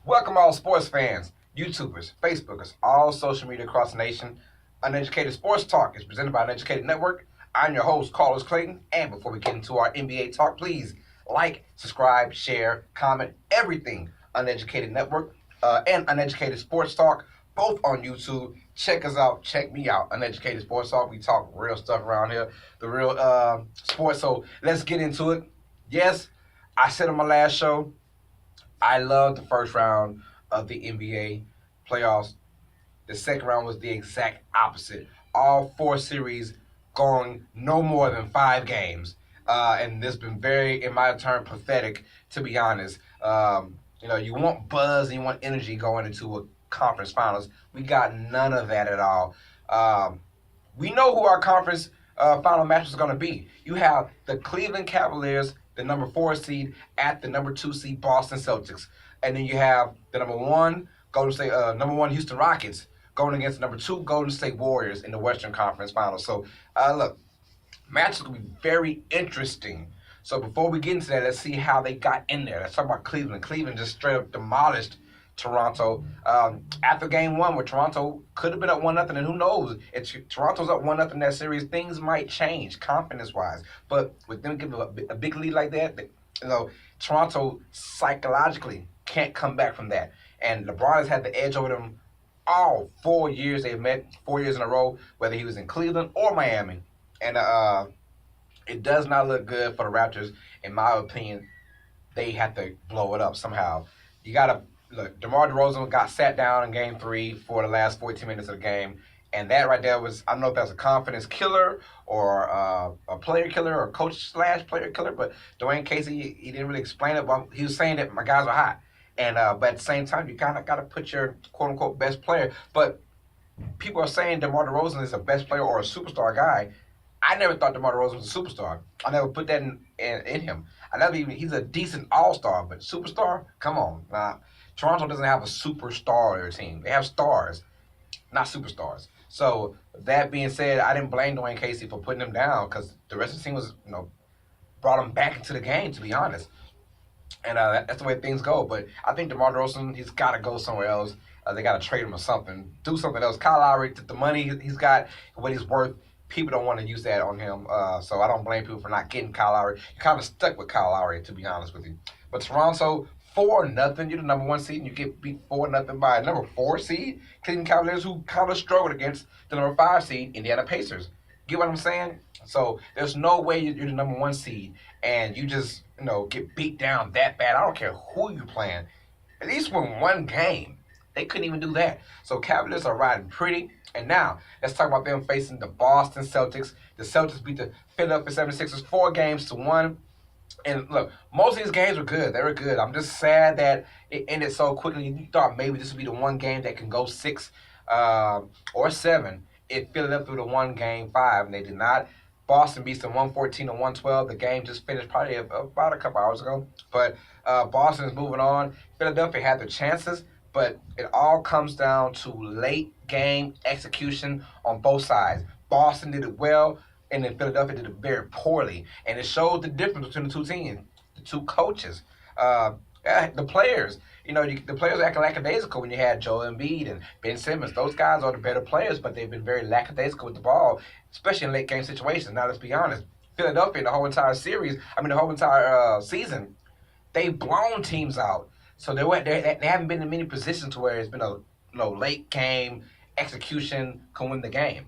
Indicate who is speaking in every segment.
Speaker 1: Welcome all sports fans, YouTubers, Facebookers, all social media across the nation. Uneducated Sports Talk is presented by Uneducated Network. I'm your host, Carlos Clayton. And before we get into our NBA talk, please like, subscribe, share, comment, everything Uneducated Network and Uneducated Sports Talk, both on YouTube. Check us out. Check me out. Uneducated Sports Talk. We talk real stuff around here, the real sports. So let's get into it. Yes, I said on my last show, I love the first round of the NBA playoffs. The second round was the exact opposite. All four series going no more than 5 games. And this has been very, in my turn, pathetic, to be honest. You want buzz and you want energy going into a conference finals. We got none of that at all. We know who our conference final match is going to be. You have the Cleveland Cavaliers, the number 4 seed, at the number 2 seed Boston Celtics, and then you have the number one Houston Rockets going against the number 2 Golden State Warriors in the Western Conference Finals. So look, matches will be very interesting. So before we get into that, let's see how they got in there. Let's talk about Cleveland. Cleveland just straight up demolished Toronto after game one, where Toronto could have been up 1-0, and who knows? If Toronto's up 1-0 in that series, things might change confidence wise. But with them giving a big lead like that, Toronto psychologically can't come back from that. And LeBron has had the edge over them all 4 years they've met, 4 years in a row, whether he was in Cleveland or Miami. And it does not look good for the Raptors, in my opinion. They have to blow it up somehow. You got to look. DeMar DeRozan got sat down in Game 3 for the last 14 minutes of the game, and that right there was, I don't know if that's a confidence killer or a player killer or coach slash player killer, but Dwayne Casey, he didn't really explain it. But he was saying that my guys are hot, and but at the same time, you kind of got to put your quote unquote best player. But people are saying DeMar DeRozan is a best player or a superstar guy. I never thought DeMar DeRozan was a superstar. I never put that in him. I never even, he's a decent all-star, but superstar? Come on. Nah. Toronto doesn't have a superstar on their team. They have stars, not superstars. So that being said, I didn't blame Dwayne Casey for putting him down because the rest of the team was, brought him back into the game, to be honest. And that's the way things go. But I think DeMar DeRozan, he's got to go somewhere else. They got to trade him or something. Do something else. Kyle Lowry, the money he's got, what he's worth, people don't want to use that on him. So I don't blame people for not getting Kyle Lowry. You're kind of stuck with Kyle Lowry, to be honest with you. But Toronto, 4-0. You're the number 1 seed, and you get beat 4-0 by a number 4 seed, Cleveland Cavaliers, who kind of struggled against the number 5 seed, Indiana Pacers. Get what I'm saying? So there's no way you're the number 1 seed and you just get beat down that bad. I don't care who you playing. At least win one game. They couldn't even do that. So Cavaliers are riding pretty. And now let's talk about them facing the Boston Celtics. The Celtics beat the Philadelphia 76ers 4 games to 1. And look, most of these games were good. They were good. I'm just sad that it ended so quickly. You thought maybe this would be the one game that can go 6 or 7. If Philadelphia would have won game 5, and they did not. Boston beats them 114-112. The game just finished probably about a couple hours ago. But Boston is moving on. Philadelphia had their chances, but it all comes down to late game execution on both sides. Boston did it well, and then Philadelphia did it very poorly. And it showed the difference between the two teams, the two coaches. The players, the players are acting lackadaisical when you had Joel Embiid and Ben Simmons. Those guys are the better players, but they've been very lackadaisical with the ball, especially in late game situations. Now, let's be honest. Philadelphia, the whole entire the whole entire season, they've blown teams out. So they haven't been in many positions to where it's been a late game execution can win the game.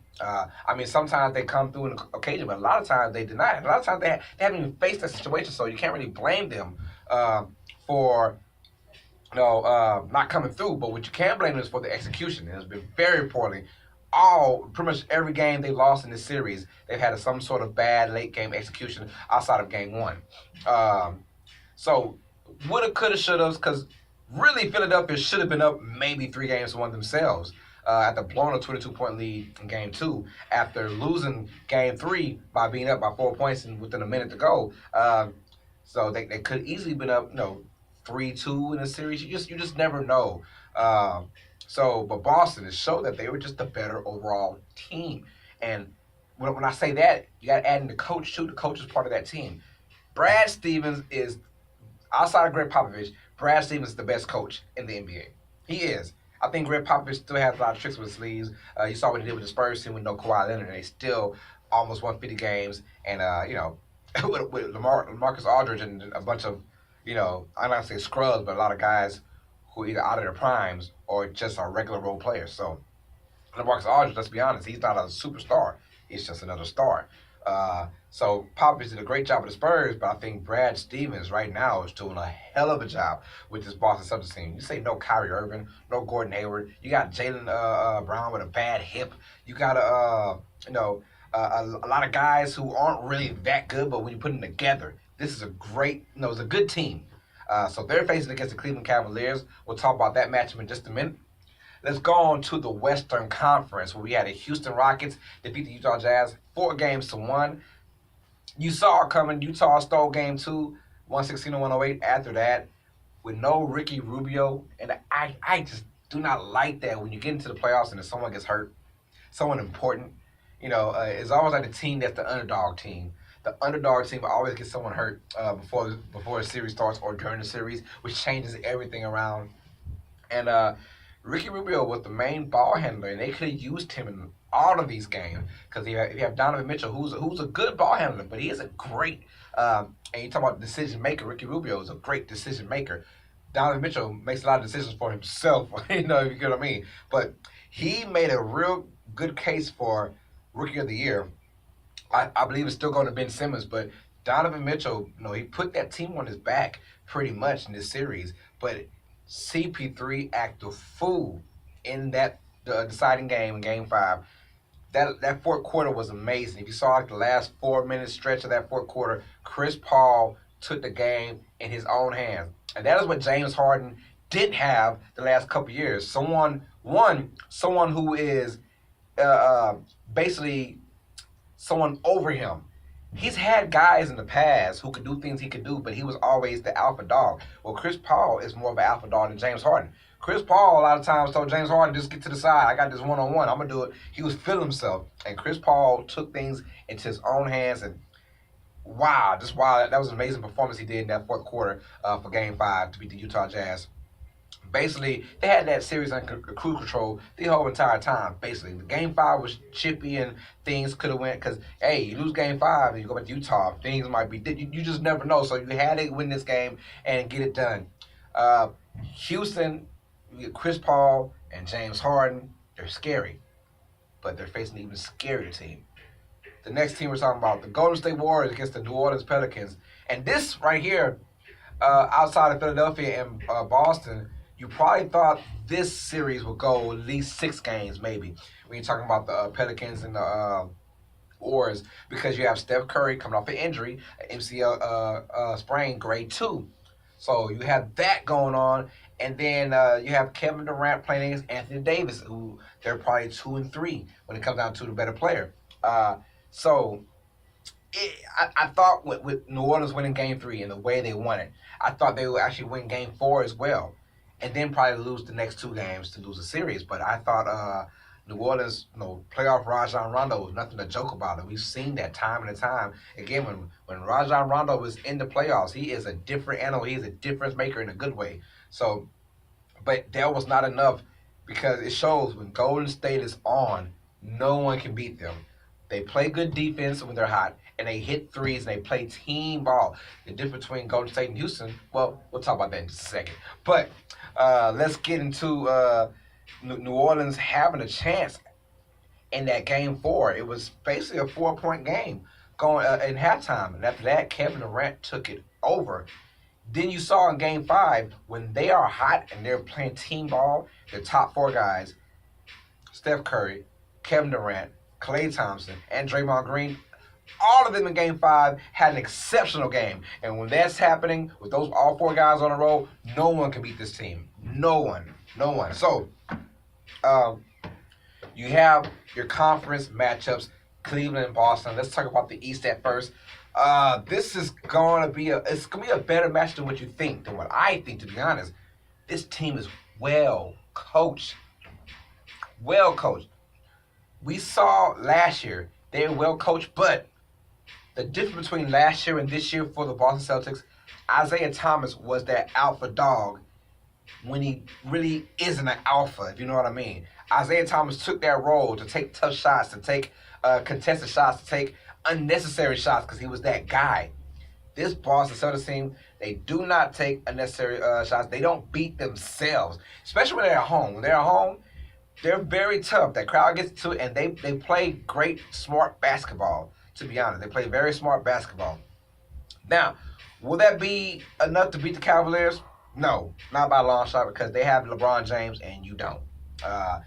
Speaker 1: Sometimes they come through on occasion, but a lot of times they deny it. A lot of times they haven't even faced that situation, so you can't really blame them for not coming through. But what you can blame them is for the execution. It has been very poorly. Pretty much every game they've lost in this series, they've had some sort of bad late game execution outside of game 1. So woulda, coulda, shoulda, because really Philadelphia should have been up maybe 3 games to 1 themselves after blowing a 22-point lead in game 2 after losing game 3 by being up by 4 points and within a minute to go. So they could easily been up 3-2 in a series. You just never know. But Boston has showed that they were just the better overall team. And when I say that, you got to add in the coach too. The coach is part of that team. Brad Stevens is, outside of Greg Popovich, Brad Stevens is the best coach in the NBA. He is. I think Greg Popovich still has a lot of tricks with his sleeves. You saw what he did with the Spurs team with no Kawhi Leonard. And they still almost won 50 games. And, with LaMarcus Aldridge and a bunch of, I'm not going to say scrubs, but a lot of guys who are either out of their primes or just are regular role players. So LaMarcus Aldridge, let's be honest, he's not a superstar. He's just another star. So Popovich did a great job with the Spurs, but I think Brad Stevens right now is doing a hell of a job with this Boston Celtics team. You say no Kyrie Irving, no Gordon Hayward. You got Jaylen Brown with a bad hip. You got a lot of guys who aren't really that good, but when you put them together, this is a great, it's a good team. So they're facing against the Cleveland Cavaliers. We'll talk about that matchup in just a minute. Let's go on to the Western Conference, where we had the Houston Rockets defeat the Utah Jazz 4-1. You saw it coming. Utah stole game 2, 116-108. After that, with no Ricky Rubio, and I just do not like that when you get into the playoffs and if someone gets hurt, someone important. It's always like the team that's the underdog team. The underdog team always gets someone hurt before the series starts or during the series, which changes everything around. And Ricky Rubio was the main ball handler, and they could have used him in all of these games because you have Donovan Mitchell, who's a good ball handler, but he isn't great. And you talk about decision maker. Ricky Rubio is a great decision maker. Donovan Mitchell makes a lot of decisions for himself, if you get what I mean. But he made a real good case for Rookie of the Year. I believe it's still going to Ben Simmons, but Donovan Mitchell, he put that team on his back pretty much in this series. But CP3 acted a fool in that deciding game in Game 5. That fourth quarter was amazing. If you saw the last 4-minute stretch of that fourth quarter, Chris Paul took the game in his own hands. And that is what James Harden didn't have the last couple years. Someone who is basically someone over him. He's had guys in the past who could do things he could do, but he was always the alpha dog. Well, Chris Paul is more of an alpha dog than James Harden. Chris Paul, a lot of times, told James Harden, just get to the side. I got this one-on-one. I'm going to do it. He was feeling himself. And Chris Paul took things into his own hands. And wow, that was an amazing performance he did in that fourth quarter for Game 5 to beat the Utah Jazz. Basically, they had that series under cruise control the whole entire time, basically. The Game 5 was chippy and things could have went, because, hey, you lose Game 5 and you go back to Utah, things might be, you just never know. So you had to win this game and get it done. Houston, you get Chris Paul and James Harden, they're scary, but they're facing an even scarier team. The next team we're talking about, the Golden State Warriors against the New Orleans Pelicans. And this right here, outside of Philadelphia and Boston, you probably thought this series would go at least 6 games, maybe, when you're talking about the Pelicans and the Warriors, because you have Steph Curry coming off an injury, MCL sprain, grade 2. So you have that going on, and then you have Kevin Durant playing against Anthony Davis, who they're probably 2 and 3 when it comes down to the better player. I thought with New Orleans winning Game 3 and the way they won it, I thought they would actually win Game 4 as well, and then probably lose the next 2 games to lose the series. But I thought New Orleans, playoff Rajon Rondo was nothing to joke about. And we've seen that time and time. Again, when Rajon Rondo was in the playoffs, he is a different animal. He is a difference maker in a good way. So, but that was not enough, because it shows when Golden State is on, no one can beat them. They play good defense when they're hot, and they hit threes, and they play team ball. The difference between Golden State and Houston, well, we'll talk about that in just a second. But let's get into New Orleans having a chance in that Game 4. It was basically a 4-point game going in halftime. And after that, Kevin Durant took it over. Then you saw in Game 5, when they are hot and they're playing team ball, the top 4 guys, Steph Curry, Kevin Durant, Klay Thompson, and Draymond Green, all of them in Game 5 had an exceptional game. And when that's happening, with those all 4 guys on the road, no one can beat this team. No one. So, you have your conference matchups, Cleveland and Boston. Let's talk about the East at first. This is going to be a better match than what you think, than what I think, to be honest. This team is well coached. We saw last year they were well coached, but the difference between last year and this year for the Boston Celtics, Isaiah Thomas was that alpha dog when he really isn't an alpha, if you know what I mean. Isaiah Thomas took that role to take tough shots, to take contested shots, to take unnecessary shots because he was that guy. This Boston Celtics team, they do not take unnecessary shots. They don't beat themselves, especially when they're at home. When they're at home, they're very tough. That crowd gets to it, and they play great, smart basketball, to be honest. They play very smart basketball. Now, will that be enough to beat the Cavaliers? No, not by a long shot because they have LeBron James and you don't. Uh,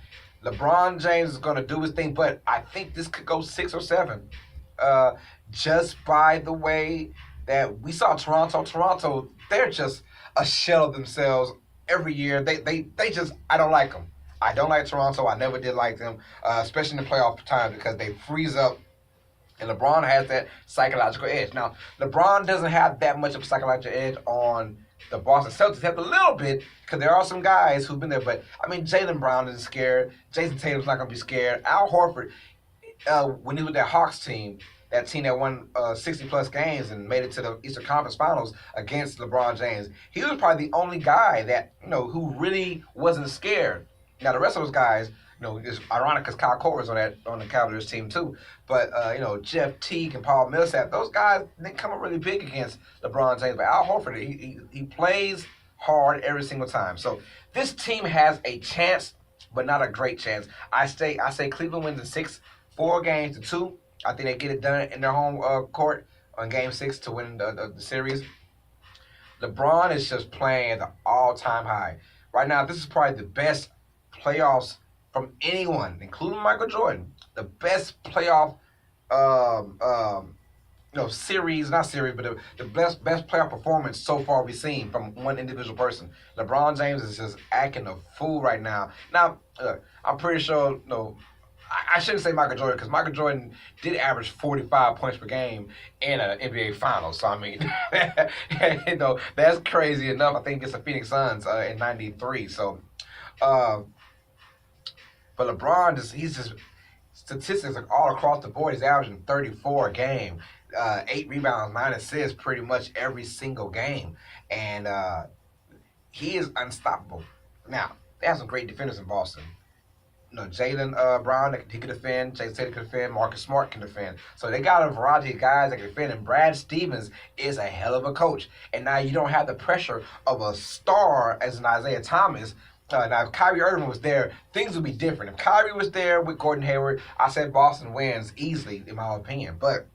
Speaker 1: LeBron James is going to do his thing, but I think this could go 6 or 7. Just by the way that we saw Toronto. Toronto, they're just a shell of themselves every year. They just, I don't like them. I don't like Toronto. I never did like them, especially in the playoff time because they freeze up. And LeBron has that psychological edge. Now, LeBron doesn't have that much of a psychological edge on the Boston Celtics. They have a little bit because there are some guys who've been there. But, I mean, Jaylen Brown isn't scared. Jason Tatum's not going to be scared. Al Horford, when he was that Hawks team, that team that won 60-plus games and made it to the Eastern Conference Finals against LeBron James, he was probably the only guy that, who really wasn't scared. Now, the rest of those guys, it's ironic because Kyle Korver's on the Cavaliers team too. But, Jeff Teague and Paul Millsap, those guys, they come up really big against LeBron James. But Al Horford, he plays hard every single time. So this team has a chance, but not a great chance. I say Cleveland wins in 6, 4 games to 2. I think they get it done in their home court on Game 6 to win the series. LeBron is just playing at the all-time high. Right now, this is probably the best playoffs from anyone, including Michael Jordan. The best playoff, series, not series, but the best playoff performance so far we've seen from one individual person. LeBron James is just acting a fool right now. Now, I'm pretty sure, I shouldn't say Michael Jordan because Michael Jordan did average 45 points per game in an NBA Finals. So, I mean, that's crazy enough. I think it's the Phoenix Suns in 93. So, but LeBron, he's just, statistics are all across the board. He's averaging 34 a game, 8 rebounds, 9 assists pretty much every single game. And he is unstoppable. Now, they have some great defenders in Boston. Jaylen Brown, he can defend. Jason Tatum can defend. Marcus Smart can defend. So they got a variety of guys that can defend. And Brad Stevens is a hell of a coach. And now you don't have the pressure of a star as an Isaiah Thomas. Now, if Kyrie Irving was there, things would be different. If Kyrie was there with Gordon Hayward, I said Boston wins easily, in my opinion. But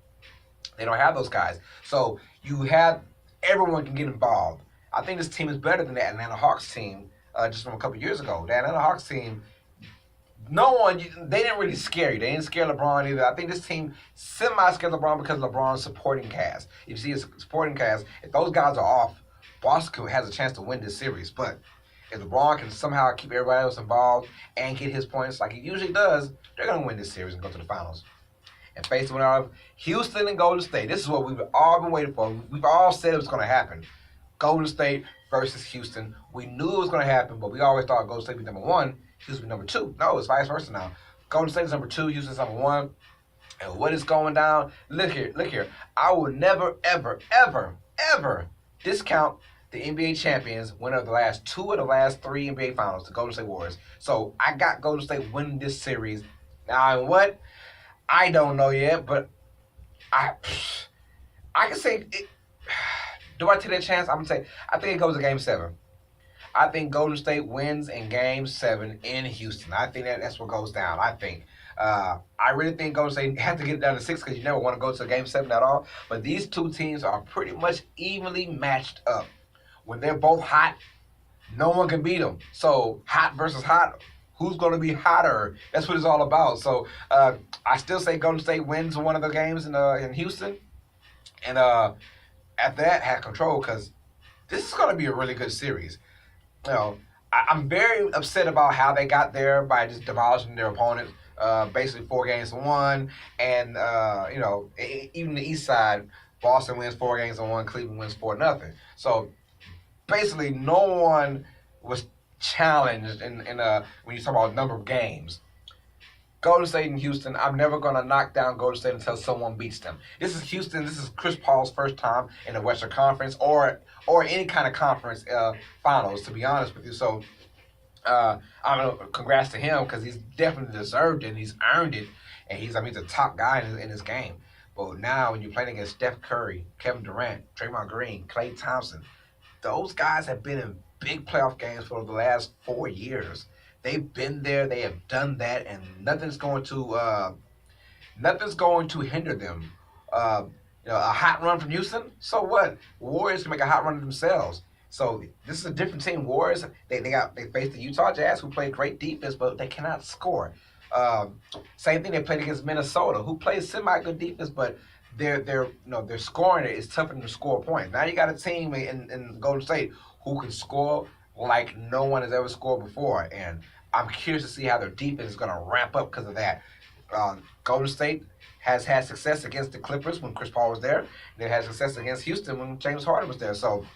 Speaker 1: they don't have those guys. So you have everyone can get involved. I think this team is better than the Atlanta Hawks team just from a couple years ago. The Atlanta Hawks team, they didn't really scare you. They didn't scare LeBron either. I think this team semi-scared LeBron because of LeBron's supporting cast. If you see his supporting cast, if those guys are off, Boston has a chance to win this series. But if LeBron can somehow keep everybody else involved and get his points like he usually does, they're going to win this series and go to the finals. And face the winner of Houston and Golden State. This is what we've all been waiting for. We've all said it was going to happen. Golden State versus Houston. We knew it was going to happen, but we always thought Golden State would be number 1, Houston would be number 2. No, it's vice versa now. Golden State is number 2, Houston's number 1. And what is going down? Look here. I will never, ever, ever, ever discount the NBA champions, winner of the last 2 of the last 3 NBA finals, the Golden State Warriors. So I got Golden State winning this series. Now, what? I don't know yet, but I can say, do I take that chance? I'm going to say, I think it goes to Game 7. I think Golden State wins in Game 7 in Houston. I think that's what goes down, I think. I really think Golden State have to get it down to 6 because you never want to go to Game 7 at all. But these two teams are pretty much evenly matched up. When they're both hot, no one can beat them. So hot versus hot, who's going to be hotter? That's what it's all about. So I still say Golden State wins one of the games in Houston. And at that, have control because this is going to be a really good series. I'm very upset about how they got there by just demolishing their opponents. Basically 4 games to 1. And, even the East side, Boston wins 4 games to 1, Cleveland wins 4-0. So basically no one was challenged in when you talk about number of games. Golden State and Houston. I'm never going to knock down Golden State until someone beats them. This is Houston. This is Chris Paul's first time in the Western Conference or any kind of conference finals. To be honest with you, so I don't know. Congrats to him because he's definitely deserved it and he's earned it, and he's a top guy in his game. But now when you're playing against Steph Curry, Kevin Durant, Draymond Green, Klay Thompson, those guys have been in big playoff games for the last 4 years. They've been there, they have done that, and nothing's going to hinder them. Uh, a hot run from Houston. So what? Warriors can make a hot run themselves. So this is a different team. Warriors they faced the Utah Jazz, who played great defense, but they cannot score. Same thing they played against Minnesota, who plays semi good defense, but their scoring is tougher to score points. Now you got a team in Golden State who can score like no one has ever scored before, and I'm curious to see how their defense is going to ramp up because of that. Golden State has had success against the Clippers when Chris Paul was there. They had success against Houston when James Harden was there. So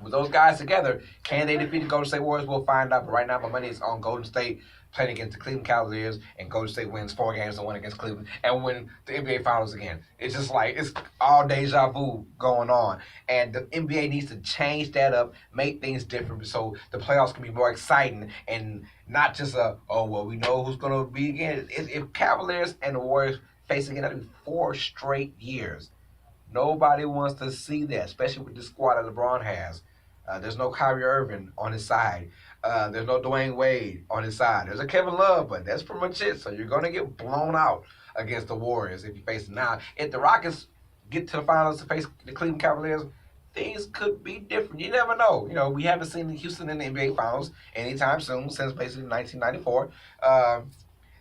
Speaker 1: with those guys together, can they defeat the Golden State Warriors? We'll find out. But right now, my money is on Golden State playing against the Cleveland Cavaliers, and Golden State wins 4 games and win against Cleveland and win the NBA Finals again. It's just like it's all deja vu going on, and the NBA needs to change that up, make things different, so the playoffs can be more exciting and not just we know who's going to be again. If Cavaliers and the Warriors face again, that'll be 4 straight years. Nobody wants to see that, especially with the squad that LeBron has. There's no Kyrie Irving on his side. There's no Dwayne Wade on his side. There's a Kevin Love, but that's pretty much it. So you're going to get blown out against the Warriors if you face them. Now, if the Rockets get to the finals to face the Cleveland Cavaliers, things could be different. You never know. We haven't seen Houston in the NBA Finals anytime soon since basically 1994.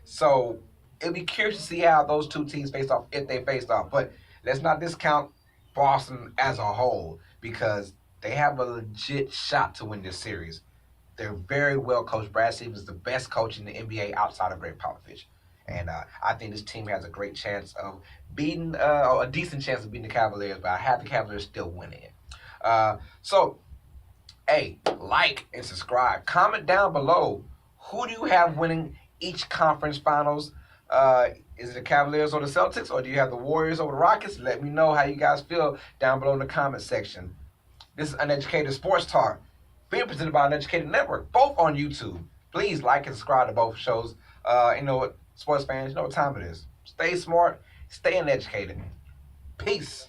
Speaker 1: So it'll be curious to see how those two teams face off if they faced off. But let's not discount Boston as a whole because they have a legit shot to win this series. They're very well coached. Brad Stevens is the best coach in the NBA outside of Greg Popovich. And I think this team has a great chance of beating, or a decent chance of beating the Cavaliers, but I have the Cavaliers still winning it. So, hey, like and subscribe. Comment down below. Who do you have winning each conference finals? Is it the Cavaliers or the Celtics, or do you have the Warriors over the Rockets? Let me know how you guys feel down below in the comment section. This is Uneducated Sports Talk, being presented by Uneducated Network, both on YouTube. Please like and subscribe to both shows. Sports fans, you know what time it is. Stay smart, stay uneducated. Peace.